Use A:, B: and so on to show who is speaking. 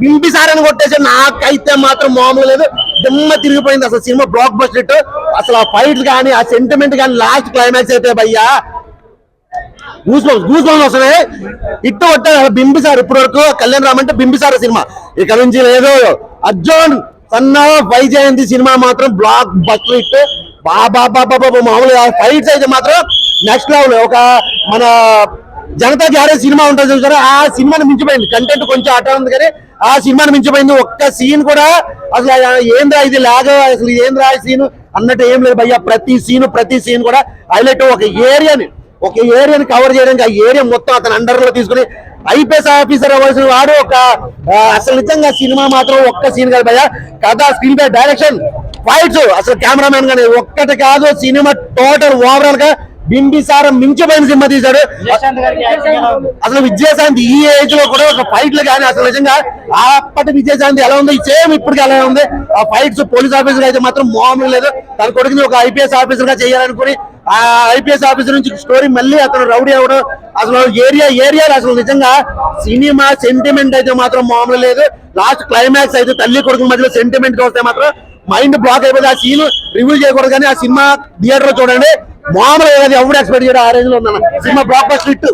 A: బింబిసారని కొట్టేసి నాకైతే మాత్రం మామూలు లేదు, దిమ్మ తిరిగిపోయింది అసలు సినిమా. బ్లాక్ బస్టర్ హిట్ అసలు. ఆ ఫైట్లు కానీ ఆ సెంటిమెంట్ కానీ లాస్ట్ క్లైమాక్స్ అయితే భయ్యా గూస్ బంప్స్ వస్తున్నాయి. ఇట్టు కొట్టే బింబిసార్. ఇప్పటి వరకు కళ్యాణ్ రామ్ అంటే బింబిసార సినిమా, ఇక నుంచి లేదు. అర్జున్ సన్నా వైజయంతి సినిమా మాత్రం బ్లాక్ బస్టర్ హిట్. బాబా మామూలుగా ఫైట్స్ అయితే మాత్రం నెక్స్ట్ లెవెల్. ఒక మన జనతా గ్యారేజ్ సినిమా ఉంటుంది చూసారా, ఆ సినిమాని మించిపోయింది. కంటెంట్ కొంచెం అట ఉంది కానీ ఆ సినిమాని మించిపోయింది. ఒక్క సీన్ కూడా అసలు ఏంద్రా ఇది లాగ్, అసలు ఏంద్రా సీన్ అన్నట్టు ఏం లేదు భయ్యా. ప్రతి సీన్ కూడా హైలైట్. ఒక ఏరియాని కవర్ చేయడానికి ఆ ఏరియా మొత్తం అతను అండర్ లో తీసుకుని ఐపీఎస్ ఆఫీసర్ అవ్వాల్సిన వాడు. ఒక అసలు నిజంగా సినిమా మాత్రం ఒక్క సీన్ కాదు భయ్యా. కథ, స్క్రీన్ ప్లే, డైరెక్షన్, ఫైట్స్, అసలు కెమెరామెన్ గానీ ఒక్కటి కాదు. సినిమా టోటల్ ఓవరాల్ గా బింబిసారం మించిపోయిన సినిమా తీశాడు. అసలు విజయశాంతి ఈ ఏజ్ లో కూడా ఒక ఫైట్లు కానీ అసలు నిజంగా అప్పటి విజయశాంతి ఎలా ఉంది సేమ్ ఇప్పటికి ఎలా ఉంది. ఆ ఫైట్స్ పోలీస్ ఆఫీసర్ అయితే మాత్రం మామూలు లేదు. తన కొడుకుని ఒక ఐపీఎస్ ఆఫీసర్ గా చేయాలనుకుని ఆ ఐపీఎస్ ఆఫీసర్ నుంచి స్టోరీ మళ్ళీ అతను రౌడీ అవ్వడం. అసలు ఏరియా అసలు నిజంగా సినిమా సెంటిమెంట్ అయితే మాత్రం మామూలు లేదు. లాస్ట్ క్లైమాక్స్ అయితే తల్లి కొడుకుల మధ్యలో సెంటిమెంట్ వస్తే మాత్రం మైండ్ బ్లాక్ అయిపోయింది. ఆ సీన్ రివ్యూ చేయకూడదు కానీ ఆ సినిమా థియేటర్ లో చూడండి. మామూలుగా ఎవరు ఎక్స్పెక్ట్ చేయడం ఆ రేంజ్ లో ఉందన్న సినిమా. Block buster hit.